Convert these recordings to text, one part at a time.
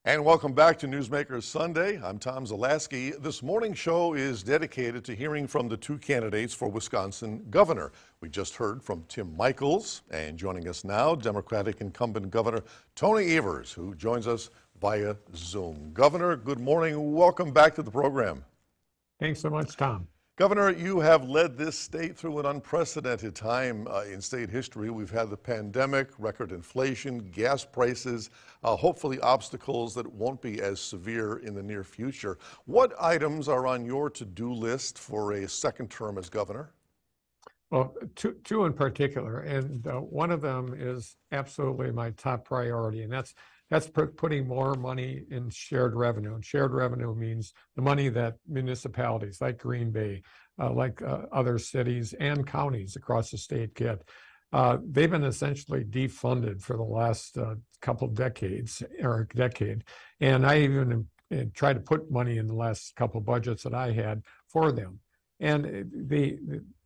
And welcome back to Newsmaker Sunday. I'm Tom Zalaski. This morning's show is dedicated to hearing from the two candidates for Wisconsin governor. We just heard from Tim Michels, and joining us now, Democratic incumbent Governor Tony Evers, who joins us via Zoom. Governor, good morning. Welcome back to the program. Thanks so much, Tom. Governor, you have led this state through an unprecedented time in state history. We've had the pandemic, record inflation, gas prices, hopefully obstacles that won't be as severe in the near future. What items are on your to-do list for a second term as governor? Well, two in particular, and one of them is absolutely my top priority, and that's putting more money in shared revenue. And shared revenue means the money that municipalities like Green Bay, like other cities and counties across the state get. They've been essentially defunded for the last couple decades, or decade. And I even tried to put money in the last couple budgets that I had for them. And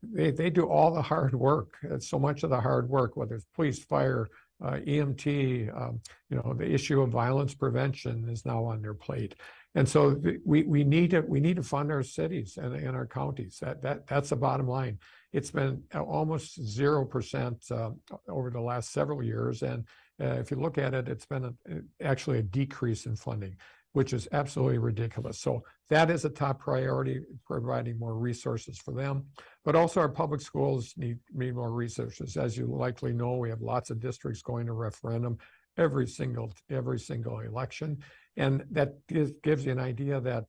they do all the hard work. So much of the hard work, whether it's police, fire, EMT, the issue of violence prevention is now on their plate. And so we need to fund our cities and our counties. That's the bottom line. It's been almost 0% over the last several years. And if you look at it, it's been actually a decrease in funding, which is absolutely ridiculous. So that is a top priority, providing more resources for them. But also our public schools need more resources. As you likely know, we have lots of districts going to referendum every single election. And that gives you an idea that,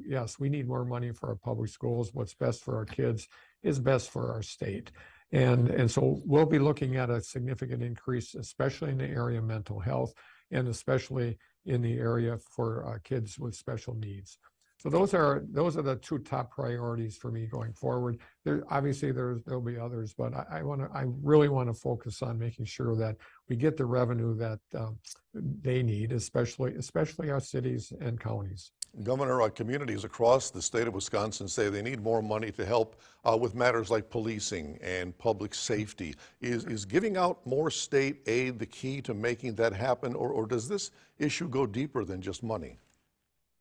yes, we need more money for our public schools. What's best for our kids is best for our state. And so we'll be looking at a significant increase, especially in the area of mental health, and especially in the area for kids with special needs. So those are the two top priorities for me going forward. There'll be others, but I really want to focus on making sure that we get the revenue that they need, especially our cities and counties. Governor, communities across the state of Wisconsin say they need more money to help with matters like policing and public safety. Is giving out more state aid the key to making that happen, or does this issue go deeper than just money?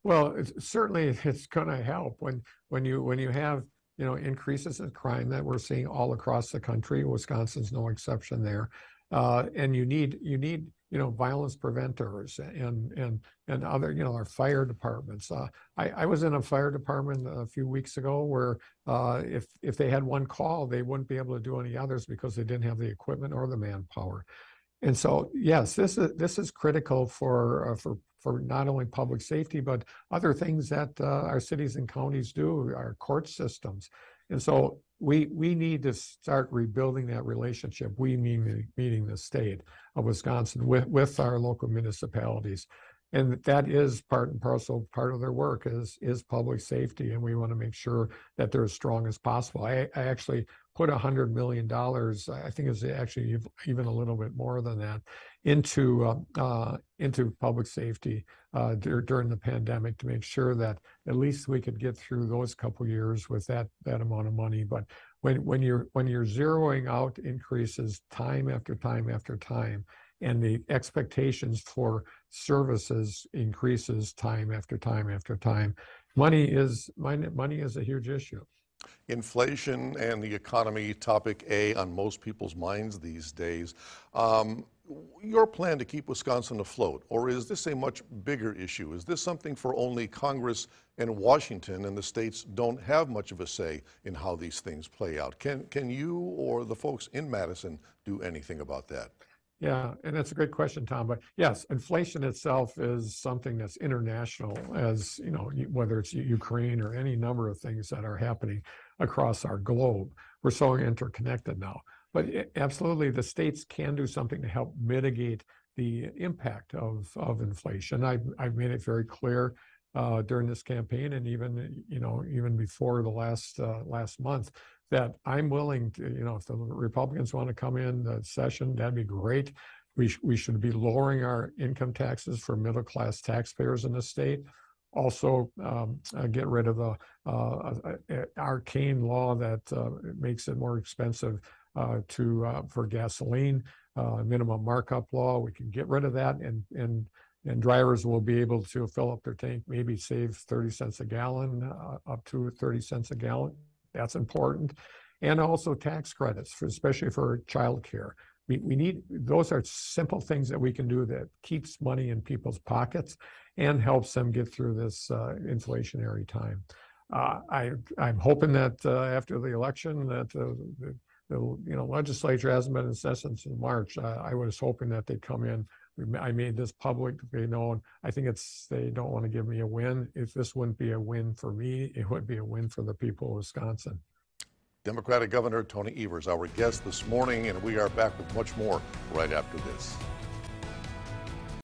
Well, certainly it's going to help when you have increases in crime that we're seeing all across the country. Wisconsin's no exception there, and you need violence preventers and other our fire departments. I was in a fire department a few weeks ago where if they had one call, they wouldn't be able to do any others because they didn't have the equipment or the manpower. And so, yes, this is critical for not only public safety, but other things that our cities and counties do, our court systems. And so we need to start rebuilding that relationship, meaning the state of Wisconsin, with our local municipalities. And that is part and parcel, part of their work is public safety. And we want to make sure that they're as strong as possible. I actually put $100 million, I think it's actually even a little bit more than that, into public safety during the pandemic to make sure that at least we could get through those couple years with that amount of money. But when you're zeroing out increases time after time after time, and the expectations for services increases time after time after time, money is a huge issue. Inflation and the economy, topic A on most people's minds these days. Your plan to keep Wisconsin afloat, or is this a much bigger issue? Is this something for only Congress and Washington, and the states don't have much of a say in how these things play out? Can you or the folks in Madison do anything about that? Yeah, and that's a great question, Tom. But yes, inflation itself is something that's international, as whether it's Ukraine or any number of things that are happening across our globe. We're so interconnected now. But absolutely, the states can do something to help mitigate the impact of inflation. I've made it very clear during this campaign, and even before the last month, that I'm willing to, if the Republicans want to come in the session, that'd be great. We should be lowering our income taxes for middle-class taxpayers in the state. Also, get rid of the arcane law that makes it more expensive for gasoline, minimum markup law. We can get rid of that and and drivers will be able to fill up their tank, maybe save 30 cents a gallon, up to 30 cents a gallon. That's important. And also tax credits, especially for childcare. We need, those are simple things that we can do that keeps money in people's pockets and helps them get through this inflationary time. I'm hoping that after the election that the legislature hasn't been in session since March. I was hoping that they'd come in. I made this publicly known. I think they don't want to give me a win. If this wouldn't be a win for me, it would be a win for the people of Wisconsin. Democratic Governor Tony Evers, our guest this morning, and we are back with much more right after this.